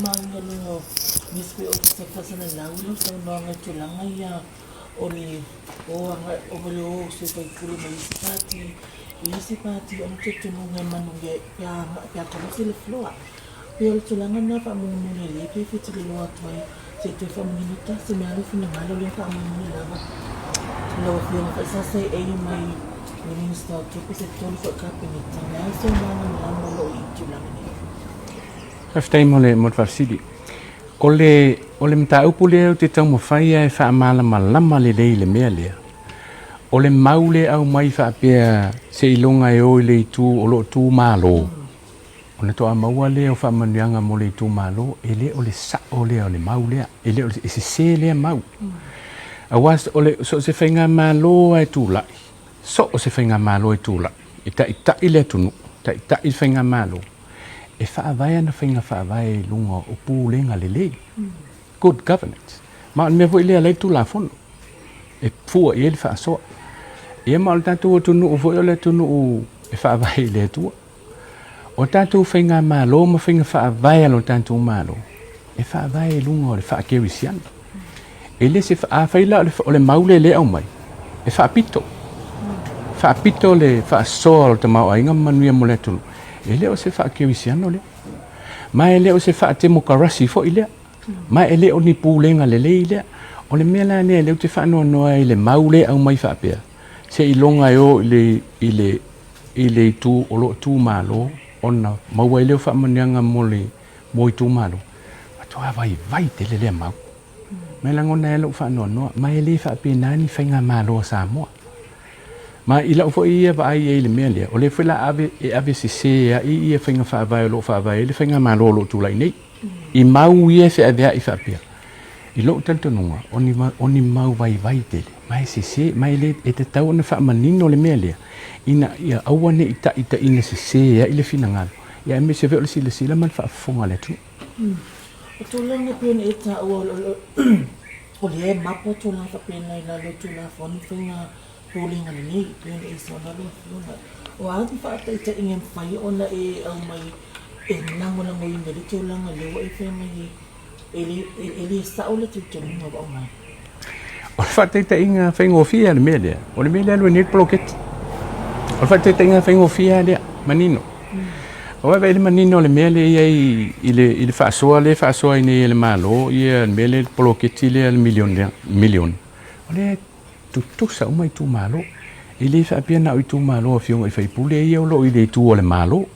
mga no mispi o sa pasana laulo sa mga tulanga ya ole o lo se pa kuri isipati ang tutunungan manungya ya komisil floa pero tulanga na pa mumulili pipitili lo atway se te fa minuta se me alu finangalo le pa mumulila lo fio fa sa se e mai minister to se tol fa cabinet na so mga lo itulanga ni Haftai mole mo farsidi. Ole mta upule te tau mo faia e fa mala malama le le mele. Ole maule au mai fa pe se ilonga e o le tu o lo tu malo. Ona to amaua le o fa manianga mo le tu malo ele ole sa ole maule ele ole se le mau. Awas ole so se fenga malo e tu la. So se fenga malo e tu la. Ita ile tunu. Ita il fenga malo. E whaavai na whainga whaavai lunga o pūlenga lele. Good governance. Ma me vo ilea lei tu la fono. E fua i ele whaasoa. E ma o tātou o tunu o vo ile tunu o e whaavai le tua. O tātou whainga malo ma whainga whaavai alo tātou malo. E whaavai lunga o le whaakeri siana. E le se whaawhaila o le maule le au mai. E whaapito. Whaapito le whaasoa o te mau ainga manuia mo le tunu. Ele o se fa kewisiano le ma ele o se fa demokrasi fo ile ma ele o ni pulenga le ile o le mela ne le te fa no ile maule au mai fa pe se ilonga yo ile tu o lo tu malo ona ma ile fa manyanga mole moi tu malo to vai te le mau mela ngona ele fa no ma ele fa pe nani fenga malo sa mo ma ila fo ia ba ai ele mele o le fela ave se ya ia fenga fa vai le fenga malo lo tu lai nei I mau ia fe ave I fa pia I lo tanto nunga oni mau vai tele mai se mai le e te tau na fa manino le mele ina ia awane ita ina se ya ile fina ngal ya me se ve le sila man fa fonga le tu o to langa pena eta o le mapo to langa pena ila lo tu la fon fenga rolling on ni pena is on lo o a fa ita ingen fai ona e au mai e nango na ngoi ngeli to langa le e fe mai ele sa o le tu tu no ba mai o fa ita inga fengo fia le mele o le mele lo ni blocket o fa ita inga fengo fia le manino o va il manino le mele il fa soa ni le malo il mele blocket le million o le tu sa o mai tu malo il fa piena o tu malo fio e fa pule io lo i tu o le malo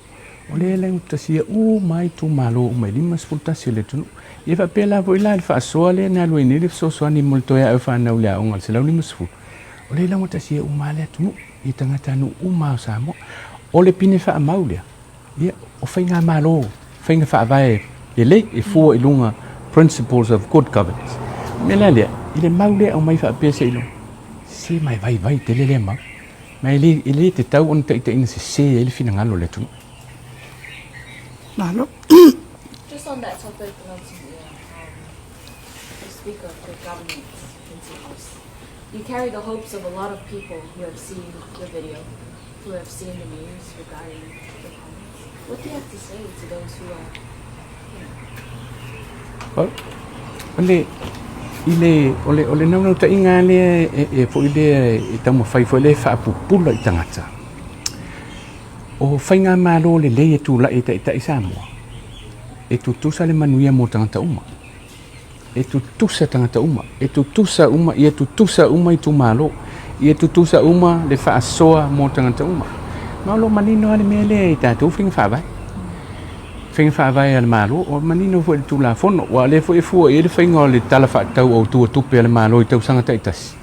o le uta sia o mai tu malo o mai lima sfulta se le tu e fa pela vo il fa soa le na lo ni le so ni molto e fa na ula on se la lima sfu o le uta sia o male tu I tangata no o ma sa mo o le pine fa maulia ia o fainga malo fainga fa vai le e fu I lunga principles of good governance melalia ile maule o mai fa pese ilo si mai vai te le ma mai ile te tau on te ina se ile fina ngalo le tu malo just on that topic you speak of the governance principles you carry the hopes of a lot of people who have seen the video who have seen the news regarding the comments what do you have to say to those who are ole no ta inga le e fo ile e tamo fai fo le fa pupula I tangata o fainga malo le le tu la ita isamo e tu sa le manuia mo tangata uma e tu sa tangata uma e tu sa uma e tu sa uma I tu malo e tu sa uma le fa soa mo tangata uma ma lo manino ale mele ita tu fing fa vai fing fa vai al malo o manino fo tu la fono wa le fo e fu e le fingo le tala fa tau o tu pe al malo I tau sanga taitas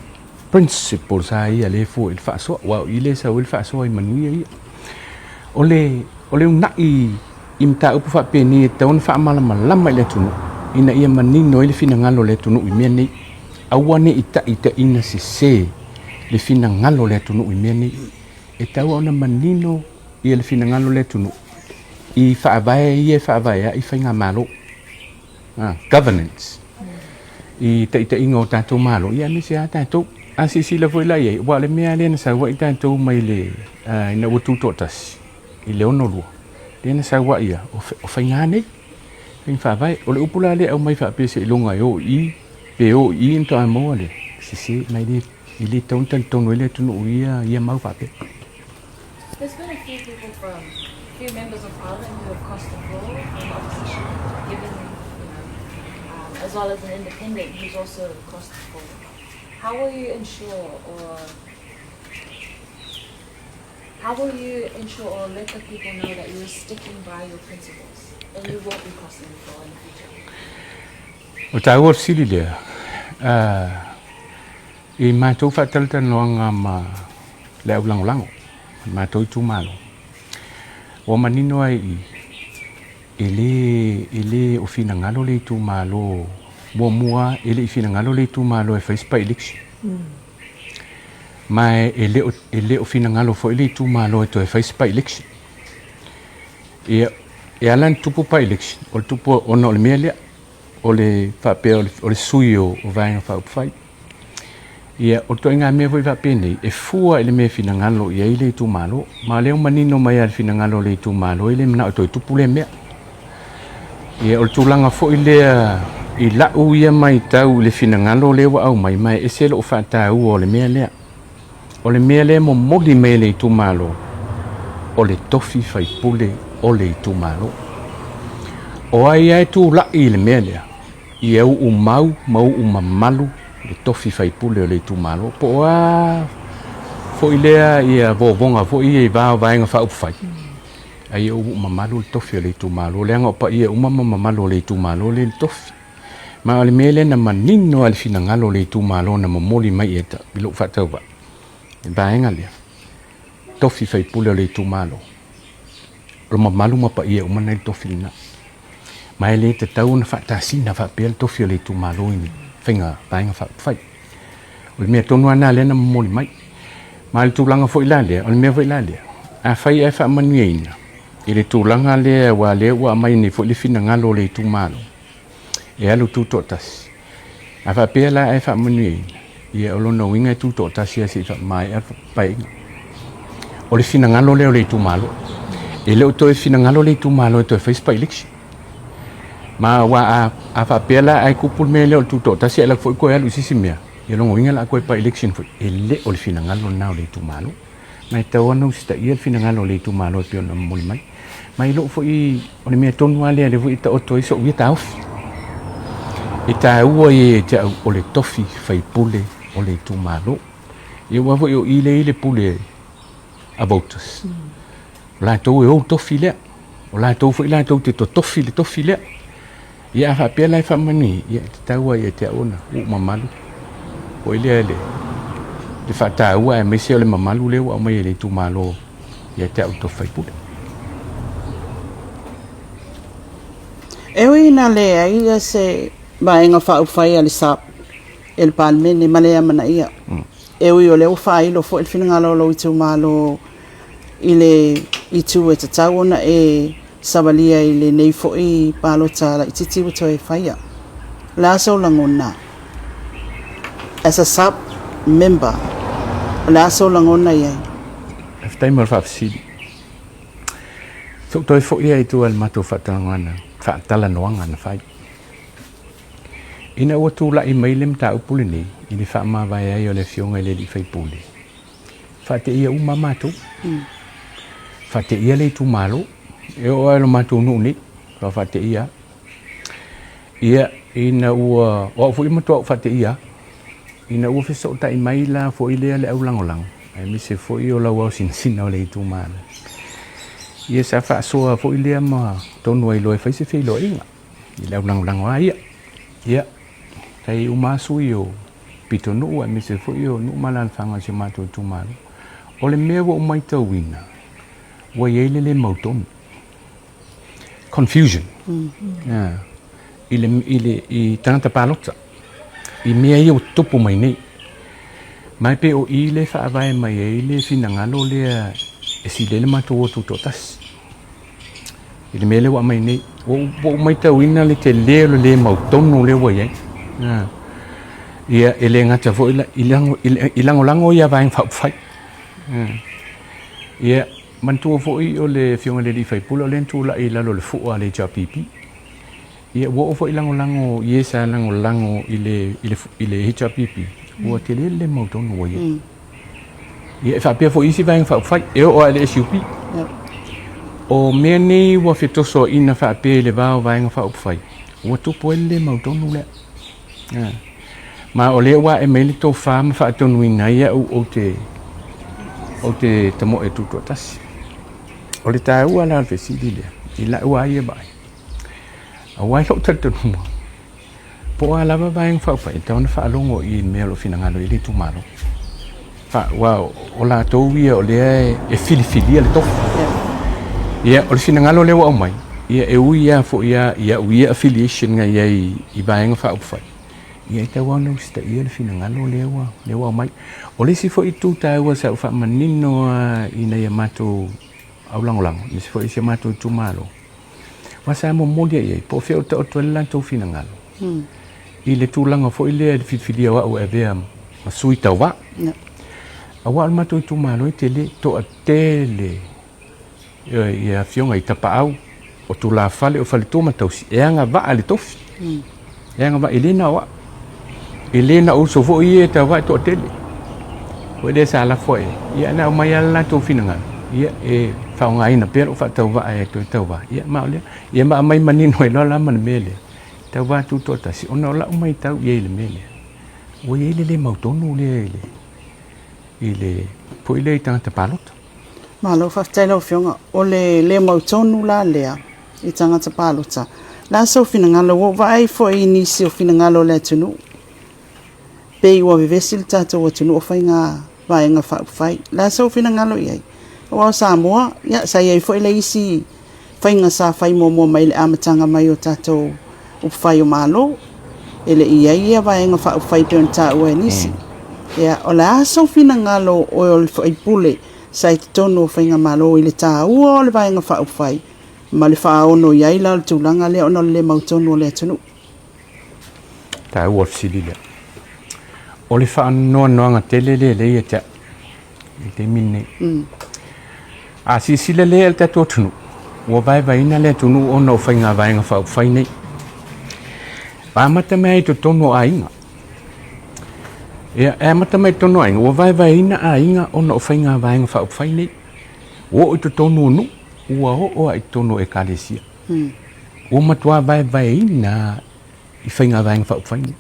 principles ai ale fo il fa so wa ile sa il fa so I manuia ole una I imta upu fa pe ni taun fa malama le tunu ina ia manino ile fina ngalo le tunu I meni awane ita ina se le fina ngalo le tunu I meni e tau ona manino ia le fina ngalo le tunu I fa vai I fainga malo governance I te ingo tanto malo ia ni se tanto asisi le foi lai wa le mea le sa wa tanto mai le ina wutu totas I le ono lu le sa wa ia o fainga nei Ing fa vai o le upula le au mai fa pe se longa yo I pe o I into amo le si mai le ili ton le tunu ia mau fa pe. There's been a few people from few members of parliament who have crossed the floor in opposition, given as well as an independent who's also crossed the floor. How will you ensure or let the people know that you're sticking by your principles and you won't be crossing the floor in the future? O tau sili le I mātou whatalta noanga ma le au lango mātou tu malo o manino ai ele o fina ngalo le tu malo mua ele fina ngalo le tu malo e Facebook election mai ele o fina ngalo fo ele tu malo e to e Facebook election e alan tupu pa election o tupu ono le mele o le fape o le suio o vainga fa fai ia o to inga me voi va pene e fua ele me fina ngalo ia ile tu malo ma le manino mai al fina ngalo le tu malo ile mna o to tupu le me ia o tulanga fo ile I la uia mai tau le fina ngalo le wa au mai e se lo fa tau o le mea le mo moli mele tu malo o le tofi fai pule o le tu malo o ai tu la I le mea I au mau mamalu le tofi fai pule o le tu malo po a fo ilea ia vovonga fo ia va vainga fa upfai ai au mamalu le tofi o le tu malo le anga pa ia mamalu le tu malo le tofi ma o le mele na manino al fina ngalo le tu malo na momoli mai eta bilo fa tau ba vainga le tofi fai pule o le tu malo o mamalu ma pa ia umana le tofi na mai le te tau na fa tasina fa pel tofi o le tu malo ini finga vainga fa fai o le mea tonu ana le na momoli mai ma le tulanga fo ilale o le mea fo ilale a fai e fa manuina I le tulanga le wa mai ni fo le fina ngalo le tu malo e alu tu totas a fa pela e fa manuina ia o lona winga tu totas ia si fa mai a pai o le fina ngalo le tu malo e le to e fina ngalo le tu malo to Facebook election ma wa a fa pela ai kupul me le tu totas ia la fo ko alu sisimia ia longo winga la ko pa election fo e le o le fina ngalo na le tu malo mai tau no sta ia fina ngalo le tu malo pio na mol mai lo fo I o le me tonu ale le fo I ta o to iso wi ta e ta ua e te o le tofi fai pule o le tu malo e wa fo ile pule a voters la to e o tofi le o la to fo la to te tofi le tofi le ia fa pe la fa mani ia ta ua e te ona o mamalu o ile le fa ta ua e me se le mamalu le o mai le tu malo ia te o to fai pule e ina le ai se vaenga fa fai ali sa el palme ni malea mana ia e o le fa ilo fo el finanga lo tu malo ile itu e tawona e savalia ile nei fo I palo tala ititi to e faia la so langona as a sub member la so langona ia after mal fa fsidi so to fo ia itu al mato fatangana fa tala noanga na fai ina o tu la I mai lem ta upule ni I fa ma vai ai o le fionga le di fai pule fa te ia uma matu fa te ia le tu malo e o lo matu nu ni fa te ia ina o fu ima to fa te ia ina o fe so ta I mai la fo ile le au langolang ai mi se fo I o la wa sin o le tu malo ia sa fa so fo ile ma tonu ai lo fa se fe lo inga I le au langolang wa ia tai uma suio pito no me se foi o no malan fanga se mato tu mal o le mewo mai tawina wa yele mauton confusion ile I tanta palota I me ai o topo mai nei mai pe o ile fa vai mai ile fina ngalo le e si le mato o tu totas ile mele wa mai nei o mai tawina le te le mauton no le wa ye ia ele ngata fo ilango lango ia vai fa fai ia mantu fo I o le fionga le di fai pulo len tu la I la lo le fu ale ja pipi ia wo fo ilango lango ia sa lango ile hicha pipi wo te le mo ton wo ia fa pe fo isi vai fa fai e o ale SUP o meni wo fito so ina fa pe le va vai fa fai wo tu po le mo ton le ma o le wa e meli to fa ma fa ton wina ia o te tamo e tu tas o le ta u ala fe si le ila wa ia bai a wai lo tel tu po ala ba bai fa fa ton fa longo I me lo fina ngalo ile tu malo fa wa o la to wi o le e fili le to ia o fina ngalo le wa mai ia e u ia fo ia wi affiliation nga ia I bai fa fa ia te wa no sta ia le fina ngalo le wa mai o le si fo I tu ta wa sa fa manino ina ia mato au lang ni si fo I se mato tu malo wasa mo modia ia po fe o to lan to fina ngalo I le tulanga fo I le fifilia wa o e vea ma sui tau wa a wa al mato tu malo I te le to a tele ia fionga I tapa au o tu la fale o fale toma tau si e anga va ale tofi e anga va Elena o so fo I e tau wa to tele o le sa la fo ia na o mai ala to fina ngalo ia e fa nga ina pero fa tau va e to tau va ia ma le ia ma mai manino e la man mele tau va tu to ta si ona la mai tau ia le mele o ia le mau tonu ile po ile tanga te palot ma lo fa tele o fionga o le mau tonu la lea I tanga te palota la so fina ngalo wo vai fo I ni si o fina ngalo le tunu pe wa vesil tato o tunu o fainga vai nga fa fai la so fina ngalo ia o Samoa ia sa ia fo ile isi fainga sa fai mo mai le amatanga mai o tato o fai o malo ele ia vai nga fa fai ton ta o nisi ia o la so fina ngalo o fai pule sai tono fainga malo ile ta o le vai nga fa fai ma le fa ono ia ila tulanga le ono le mautono le tunu ta o fsilile o le fa no nga tele le ia ta te minne a si sile le el tato tunu o vai na le tunu ono fainga vai nga fa fai nei pa mata mai to tono ainga e mata mai tono ainga o vai na ainga ono fainga vai nga fa fai nei o to tono nu o ai tono e kalesia o matua vai na I fainga vai nga fa fai nei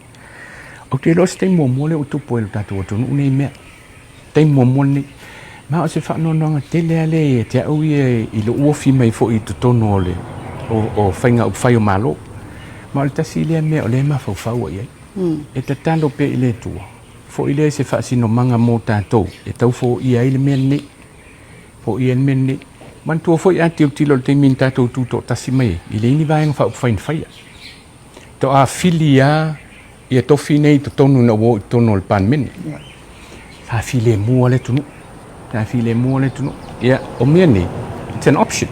o te lo ste mo le o tupo el tato tunu nei me te mo nei ma o se fa no nga tele ale te au I lo uofi mai fo I to tono le o fainga o fai o malo ma le tasi le me o le ma fa ia e te talo pe ile tu fo ile se fa sino manga mo tato e tau fo ia ile me ni fo ia me ni man tu fo ia tilo te min tato tu to tasi mai ile ni vai fa fai to a filia ia to fine to tono na wo tono le pan men fa file mo le tu ia o me ni it's an option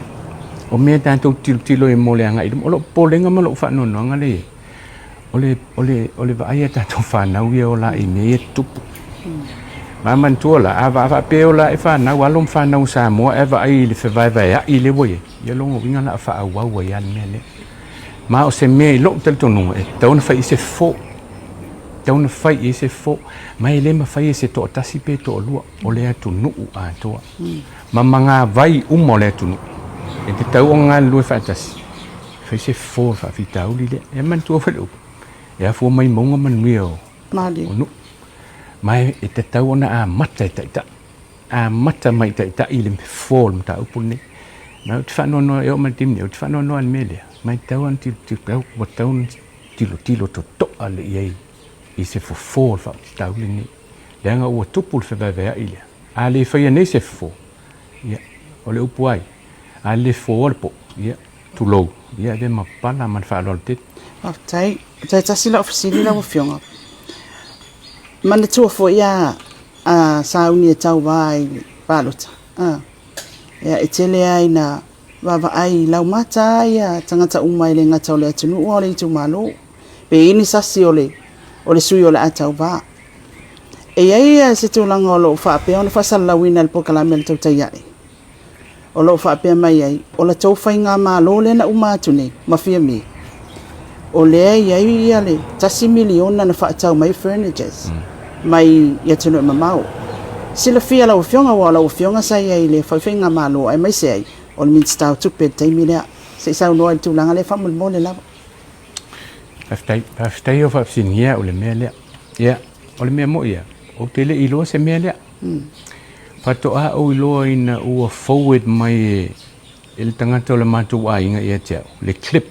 o me tanto tilo e mo le anga I lo polenga mo lo fa no nga le ole va ia tanto fa na wi o la I me tupu ma man tu la ava pe o la e fa na wa lo fa na sa mo e va ai le fe vai I le boye ia lo winga la fa wa ia me le ma o se me lo tel tonu e tau fa I se fo tau fa I se fo mai le ma fa I se to tasi pe to lua o le atu nu a to ma manga vai mo le tu e te tau nga lu fa tasi fa se fo fa fitau le e man tu fa lo e a fo mai monga man mio mali o nu mai e te tau na a mata mai ta I le form ta upune ma te fa no e o man tim ne te fa no al mele mai tau an ti tau o tau tilo to ale ye I se fo fa tau ni le nga o tupul fa va ile ale fa ye ne se fo ia o le upuai ale fo po ia tu lo ia de ma pala man fa lo te tai sila ofisili la fionga man tu fo ia a sauni tau vai palota ia etele ai na va ai lau mata ia tangata umai le ngata le tunu o le tu malo pe ini sasi ole sui ole atau va e ia se tu langa lo fa pe ona fa sala wina le pokala mel tau tai ai o lo fa pe mai ai o la tau fainga malo le na uma tune mafia mi o lea ia le tasi miliona na whaatau mai furnitures mai ia tunu mamau sila fia lau fionga wa lau fionga sa ia le whawhinga malo ai mai se ai o le minstau tupe taimi lea se sau noa i tūlanga le whamul mo le lava Paftai o whapsinia o le mea lea. Ia, o le mea mo ia. O te le iloa se mea lea. Patoa o iloa ina ua forward mai e le tangata o le mātou a inga ia te au. Le clip.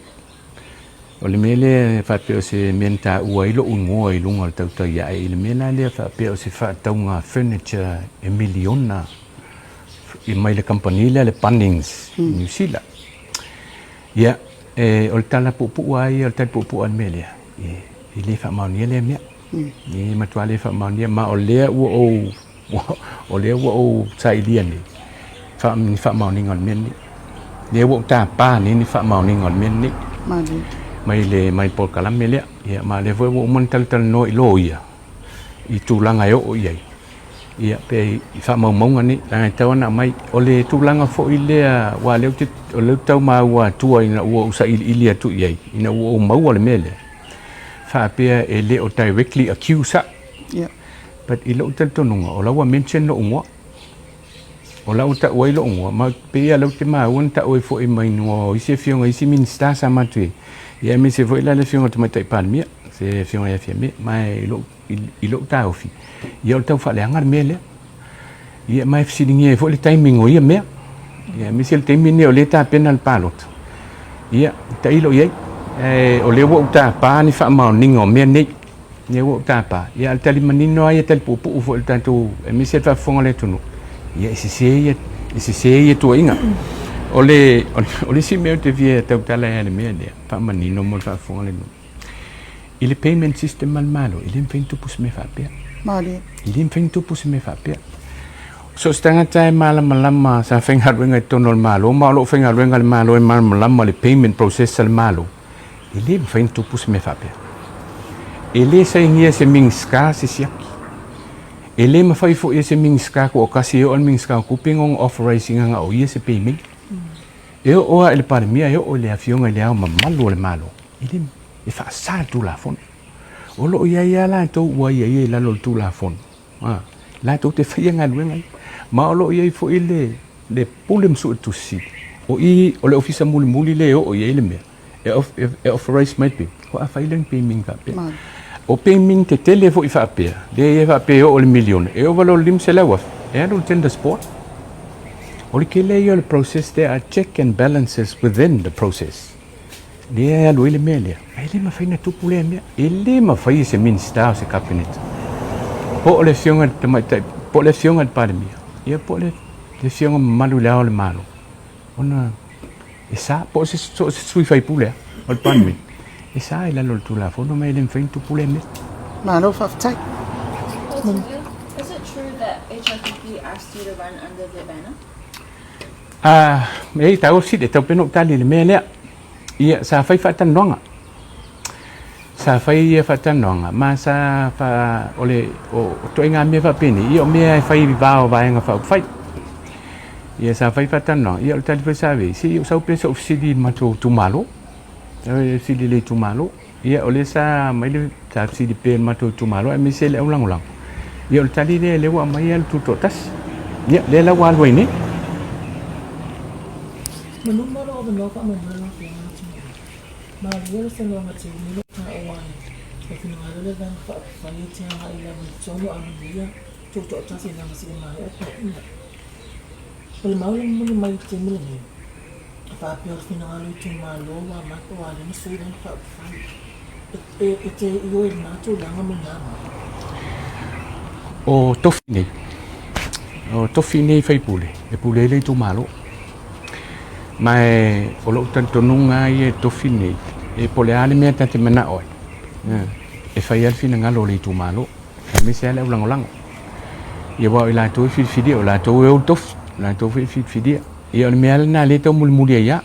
O le mea lea whapea o se menta ua ilo ungoa i lunga le tauta ia e le mea lea whapea o se whaataunga furniture e miliona i mai le company lea le Bunnings New Zealand. Ia, o le tala pupu ai o le tala pupu an mele i le fa mauni le mea ni matua le fa mauni ma o le o le o sai dia ni fa mauni ngon men ni le wo ta pa ni fa mauni ngon men ni mai le mai por kala mele ia ma le vo mon tal no i lo ia i tu langa yo o ia ia pe i fa mau monga ni la tau na mai o le tu langa fo i le wa le o le tau ma wa tua ina ua usa ili atu iai ina ua o mau le mele fa pe e le o directly accuse but i lo tanto nunga o la wa mention no unwa o la uta wa lo unwa ma pe ia lo te ma un ta o fo i mai no i se fionga i si minister sa matu ia me se foi la le fionga te mai tai palmia se fionga ia fiame mai i lo ta ofi ia o tau fa le angar mele ia mai fsilingi fo le timing o ia me ia misel timing o le ta penal palot ia ta ilo ia o le wo ta pa ni fa ma ningo me nei ne wo ta pa ia al tali manino ai tal pupu fo tanto misel fa fonga le tunu ia se ia tu inga o le si me te vie ta tala ele me le fa manino mo fa fonga le il payment system mal malo il infento pus me fa pe mali il infento pus me fa pe so stanga tai malama sa fenga wenga tonol malo malo fenga wenga malo e malama le payment process al malo il infento pus me fa pe ele sa ingia se mingska se siaki ele ma fai fo ese mingska ko kasi o mingska ku pingong authorizing nga o ese payment o ele para mia o le afionga le ama malo le malo ele e fa sa tu la fon o lo ia la to wa ia la lo tu la fon la to te fia nga wenga ma lo ia fo ile le pulem su tu si o le ofisa muli le o ia le me e authorize might be ko a failing payment ka pe o payment te tele fo i fa pe le fa pe o le million e o valo lim se la wa e no tender sport o le ke le yo le process there are check and balances within the process le lo ile melia ele ma faina tu pule me ele ma fai se minister se cabinet po le fionga te mai po le fionga pa le mia ia po le fionga malu le malo ona esa po se sui fai pule o pan mi esa ila lo tu la fono mai le fain tu pule me malo faftai Is it true that HRPP asked you to run under the banner? Me tau si de tau peno tali le melia ia sa fai fatan nonga sa fai ia fatan nonga ma sa fa ole o to inga me fa peni io me fai va o va nga fa fai ia sa fai fatan no ia tali fa sa ve si io sa peso ofsidi ma tu malo si le tu malo ia ole sa mai le sa si di pe ma tu malo e mi se le ulang ulang ia tali le wa mai al tu totas ia le la wa ni Menumero o no ka menumero ma le se no ma te ni ta o ai e fino a le dan fa fa ni te ha ila mi sono a mi tu to ta se na ma se ma e ta ina pel mau le mo mai te mo le fa pe o fino a le tu ma lo wa ma to a le mi se dan fa fa e te io e na tu la ma na o tofine fai pule e pule le tu malo mai o lo tanto nunga e tofine e pole ale me tante mena oi e fai al fina ngalo le tu malo e mi se le ulang ulang e wa ila to fi o la to o tof la to fi e o me na le to mul mulia ya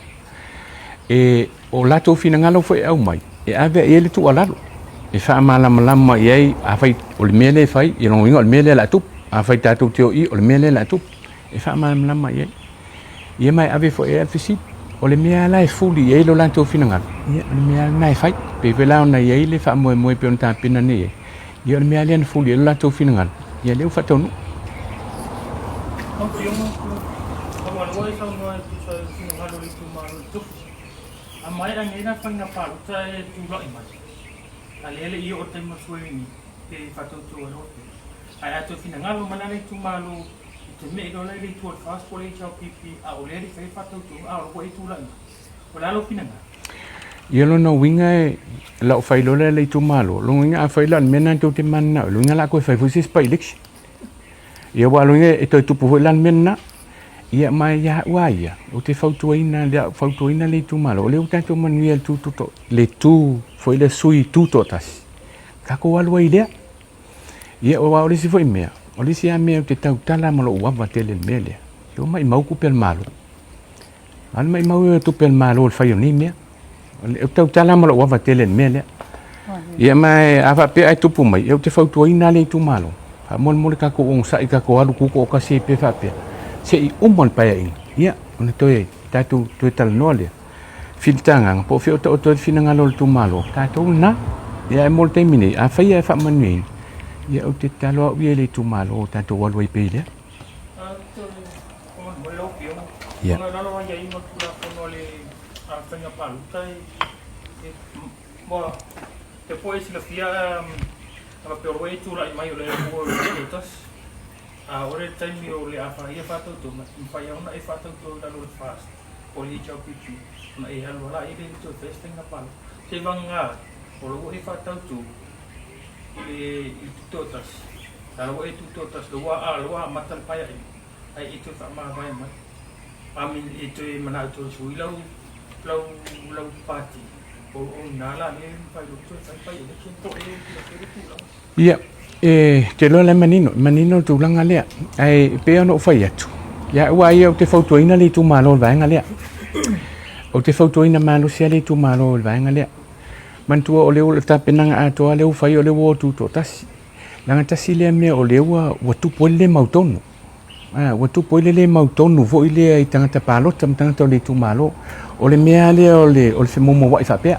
e o la to fina ngalo foi au mai e ave e le tu alalo e fa malama ye a fai o le mele fai e no ngol mele la tu a fai tatu tio i o le mele la tu e fa malama ye ye mai ave fo e fisi o le mea lai fuli e lo lanto finanga ia le mea nai fai pe vela na ia le fa mo pe on ta pina ni ia le mea le fuli e lo lanto finanga ia le fa tonu Amai ang ina pang napalo sa tulo iman. Alele iyo o tayo masuwi ni kay fatutuwa no. Ay ato finangalo mananay tumalo ito me ikaw na ito at fast for HLPP a uleri kay fatutuwa a ulo ito lang. Wala lo pinanga. ia lo no winga la fai lo le tumalo lo winga fai lan mena to te manna lo winga la ko fai fusis pa election ia wa lo winga ito tu pu lan mena ia mai ya wa ia o te fautuina le tumalo le uta to manuel tu le tu foi le sui tu totas ka ko wa ile ia wa o le si foi mea o le si a mea te tau tala mo lo wa va tele mele yo mai mau ku pel malo an mai mau tu pel malo fai ni mea o tau tala mo lo wa va tele mele ia mai ava pe ai tupu mai eu te fautuina le tumalo fa mo ka ko on sa ka ko alu ku ko ka se pe fa pe se i umon pa ia ona toi tatu tu tal nole filtanga po fi o finanga lo tu malo tatu na ia mo te mini a fa ia fa mani ia o te talo wi le tu malo tatu wa loi pe le ia No no ya imo tu la no le a fanga palu tai mo te poes la fia a pe o tu la mai le o le tas a ore time o le afa ia fa tu ma fa ia una e fa tu da lo fast o li chau pipi na e halo la ile tu festing na palu te vanga o lo e fa tu ile tu tas kalau itu totas luar matal paya ai itu tak mah bayar mah amin itu mana tu sui lau pati o nala ni pai tu sampai ini tempo ia te lo le manino tu langa lea ai pe no fai atu ia wa ia o te fotoina le tu malo vai nga lea o te fotoina malo sia le tu malo vai nga lea mantua o le o ta penanga ato le o fai o le wo tu totas langa tasi le me o le wa tu pole mautonu wa tu pole le mautonu vo ile ai tanga palo tanga le tu malo o le mea le o le fe momo wa fa pe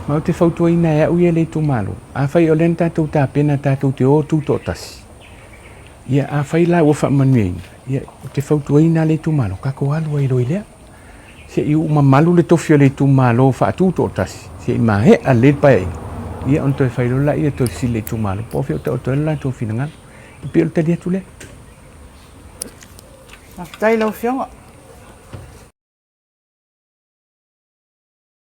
ma te fotoina ya u le tu malo a fai o lenta tu ta pena ta tu te o tu totas ia a fai la o fa manui ia te fotoina le tu malo ka ko alu ai loile se i uma malu le tofio le tu malo fa tu totas se ma he a le pai ia on to fai lo la ia to si le tu malo po fio to la to finanga pe o te dia tu le tai lo fionga